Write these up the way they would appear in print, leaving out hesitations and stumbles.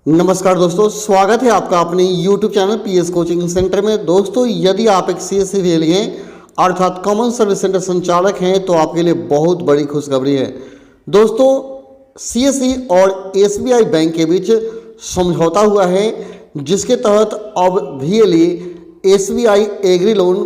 नमस्कार दोस्तों, स्वागत है आपका अपने YouTube channel PS coaching centre में। दोस्तों, यदि आप एक सीएससी वीएलई हैं अर्थात कॉमन सर्विस सेंटर संचालक हैं तो आपके लिए बहुत बड़ी खुशखबरी है। दोस्तों, सीएससी और एसबीआई बैंक के बीच समझौता हुआ है, जिसके तहत अब वीएलई एसबीआई एग्री लोन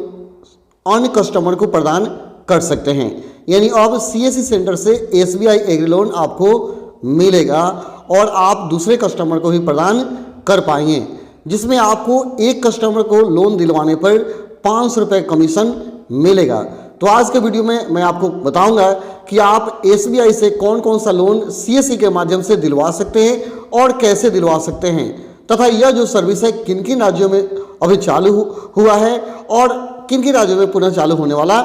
अन्य कस्टमर को प्रदान कर सकते हैं। यानी अब सीएससी सेंटर से एसबीआई एग्री लोन आपको मिलेगा और आप दूसरे कस्टमर को भी प्रदान कर पाएंगे, जिसमें आपको एक कस्टमर को लोन दिलवाने पर 500 रुपये कमीशन मिलेगा। तो आज के वीडियो में मैं आपको बताऊंगा कि आप एसबीआई से कौन कौन सा लोन सीएससी के माध्यम से दिलवा सकते हैं और कैसे दिलवा सकते हैं, तथा यह जो सर्विस है किन किन राज्यों में अभी चालू हुआ है और किन किन राज्यों में पुनः चालू होने वाला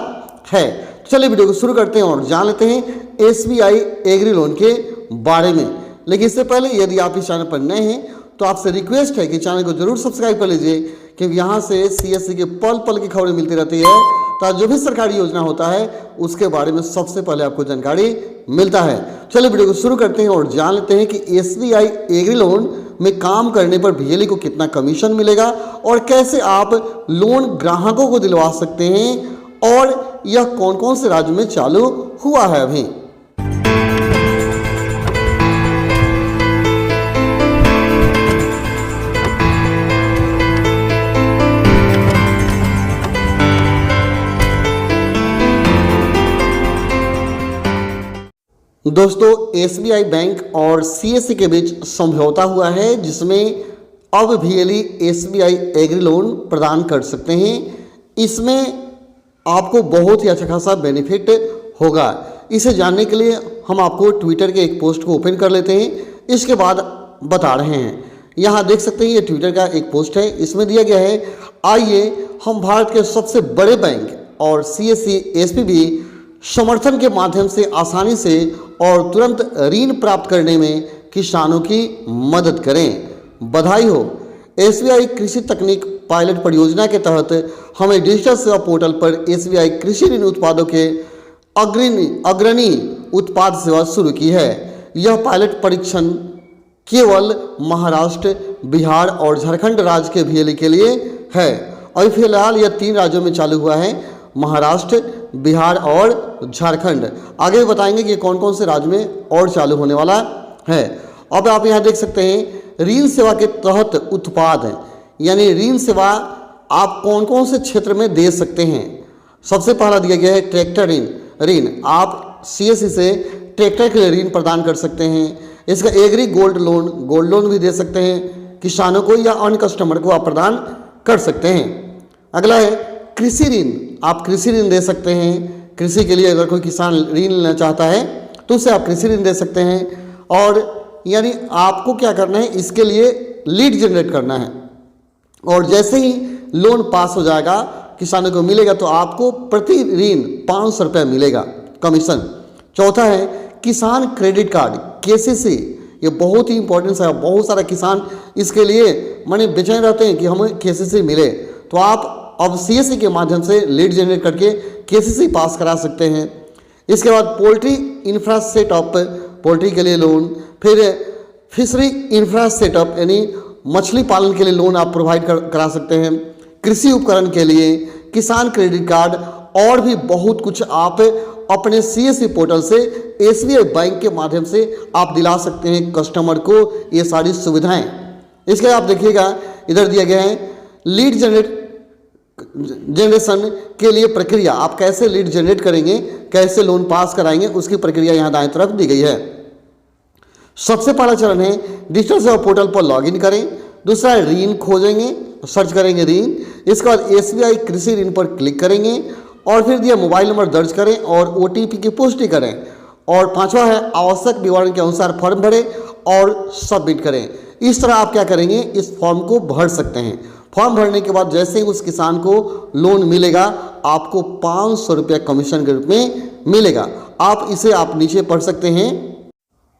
है। चलिए वीडियो को शुरू करते हैं और जान लेते हैं एसबीआई एग्री लोन के बारे में। लेकिन इससे पहले यदि आप इस चैनल पर नए हैं तो आपसे रिक्वेस्ट है कि चैनल को जरूर सब्सक्राइब कर लीजिए, क्योंकि यहाँ से सीएससी के पल पल की खबरें मिलती रहती है। तो जो भी सरकारी योजना होता है उसके बारे में सबसे पहले आपको जानकारी मिलता है। चलिए वीडियो को शुरू करते हैं और जान लेते हैं कि एसबीआई एग्री लोन में काम करने पर वीएलई को कितना कमीशन मिलेगा और कैसे आप लोन ग्राहकों को दिलवा सकते हैं, और यह कौन कौन से राज्य में चालू हुआ है अभी। दोस्तों, एसबीआई बैंक और सीएससी के बीच समझौता हुआ है, जिसमें अब वीएलई एसबीआई एग्री लोन प्रदान कर सकते हैं। इसमें आपको बहुत ही अच्छा खासा बेनिफिट होगा। इसे जानने के लिए हम आपको ट्विटर के एक पोस्ट को ओपन कर लेते हैं, इसके बाद बता रहे हैं। यहाँ देख सकते हैं, ये ट्विटर का एक पोस्ट है। इसमें दिया गया है, आइए हम भारत के सबसे बड़े बैंक और सीएससी एसपीबी समर्थन के माध्यम से आसानी से और तुरंत ऋण प्राप्त करने में किसानों की मदद करें। बधाई हो। एसबीआई कृषि तकनीक पायलट परियोजना के तहत हमें डिजिटल सेवा पोर्टल पर एसबीआई कृषि ऋण उत्पादों के अग्रणी उत्पाद सेवा शुरू की है। यह पायलट परीक्षण केवल महाराष्ट्र, बिहार और झारखंड राज्य के वीएलई के लिए है। अभी फिलहाल यह 3 राज्यों में चालू हुआ है, महाराष्ट्र, बिहार और झारखंड। आगे बताएंगे कि कौन कौन से राज्य में और चालू होने वाला है। अब आप यहाँ देख सकते हैं, ऋण सेवा के तहत उत्पाद है, यानी ऋण सेवा आप कौन कौन से क्षेत्र में दे सकते हैं। सबसे पहला दिया गया है ट्रैक्टर ऋण। आप सीएससी से ट्रैक्टर के लिए ऋण प्रदान कर सकते हैं। इसका एग्री गोल्ड लोन भी दे सकते हैं किसानों को, या अन्य कस्टमर को आप प्रदान कर सकते हैं। अगला है कृषि ऋण। आप कृषि ऋण दे सकते हैं। कृषि के लिए अगर कोई किसान ऋण लेना चाहता है तो उसे आप कृषि ऋण दे सकते हैं। और यानी आपको क्या करना है, इसके लिए लीड जनरेट करना है, और जैसे ही लोन पास हो जाएगा किसानों को मिलेगा तो आपको प्रति ऋण 500 रुपये मिलेगा कमीशन। चौथा है किसान क्रेडिट कार्ड, केसीसी। ये बहुत ही इंपॉर्टेंट है। बहुत सारा किसान इसके लिए माने बेचैन रहते हैं कि हमें केसीसी मिले, तो आप अब सीएससी के माध्यम से लीड जनरेट करके केसीसी पास करा सकते हैं। इसके बाद पोल्ट्री इंफ्रा सेटअप, पोल्ट्री के लिए लोन। फिर फिशरी इंफ्रा सेटअप यानी मछली पालन के लिए लोन आप प्रोवाइड करा सकते हैं। कृषि उपकरण के लिए किसान क्रेडिट कार्ड, और भी बहुत कुछ आप अपने सीएससी पोर्टल से एसबीआई बैंक के माध्यम से आप दिला सकते हैं कस्टमर को ये सारी सुविधाएं। इसके आप देखिएगा, इधर दिया गया है लीड जनरेशन के लिए प्रक्रिया। आप कैसे लीड जनरेट करेंगे, कैसे लोन पास कराएंगे, उसकी प्रक्रिया यहाँ दाएं तरफ दी गई है। सबसे पहला चरण है डिजिटल सेवा पोर्टल पर लॉगिन करें। दूसरा है ऋण खोजेंगे, सर्च करेंगे ऋण। इसके बाद एसबीआई कृषि ऋण पर क्लिक करेंगे और फिर दिया मोबाइल नंबर दर्ज करें और ओटीपी की पुष्टि करें। और 5वां है आवश्यक विवरण के अनुसार फॉर्म भरें और सबमिट करें। इस तरह आप क्या करेंगे, इस फॉर्म को भर सकते हैं। फॉर्म भरने के बाद जैसे ही उस किसान को लोन मिलेगा आपको 500 रुपये कमीशन के रूप में मिलेगा। आप इसे नीचे पढ़ सकते हैं।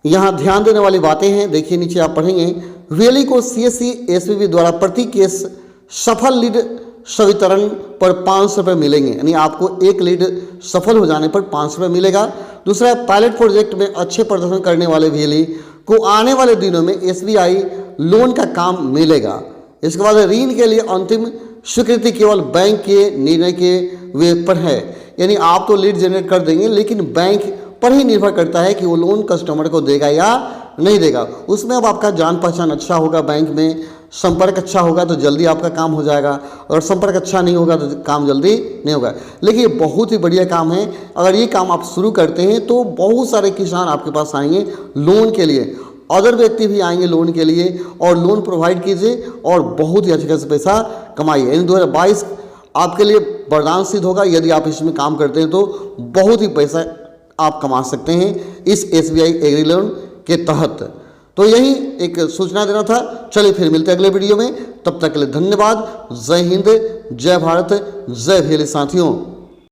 यहाँ ध्यान देने वाली बातें हैं, देखिए नीचे आप पढ़ेंगे, वीएलई को सीएससी एसपीबी द्वारा प्रति केस सफल लीड संवितरण पर 500 रुपये मिलेंगे, यानी आपको एक लीड सफल हो जाने पर 500 रुपये मिलेगा। दूसरा, पायलट प्रोजेक्ट में अच्छे प्रदर्शन करने वाले वीएलई को आने वाले दिनों में एसबीआई लोन का काम मिलेगा। इसके बाद ऋण के लिए अंतिम स्वीकृति केवल बैंक के निर्णय के वे पर है, यानी आप तो लीड जनरेट कर देंगे लेकिन बैंक पर ही निर्भर करता है कि वो लोन कस्टमर को देगा या नहीं देगा। उसमें अब आपका जान पहचान अच्छा होगा, बैंक में संपर्क अच्छा होगा तो जल्दी आपका काम हो जाएगा, और संपर्क अच्छा नहीं होगा तो काम जल्दी नहीं होगा। लेकिन ये बहुत ही बढ़िया काम है। अगर ये काम आप शुरू करते हैं तो बहुत सारे किसान आपके पास आएंगे लोन के लिए, अदर व्यक्ति भी आएंगे लोन के लिए, और लोन प्रोवाइड कीजिए और बहुत ही अच्छे खासे पैसा कमाइए। यानी 2022 आपके लिए वरदान सिद्ध होगा। यदि आप इसमें काम करते हैं तो बहुत ही पैसा आप कमा सकते हैं इस SBI एग्री लोन के तहत। तो यही एक सूचना देना था। चलिए फिर मिलते हैं अगले वीडियो में, तब तक के लिए धन्यवाद। जय हिंद, जय भारत, जय भील साथियों।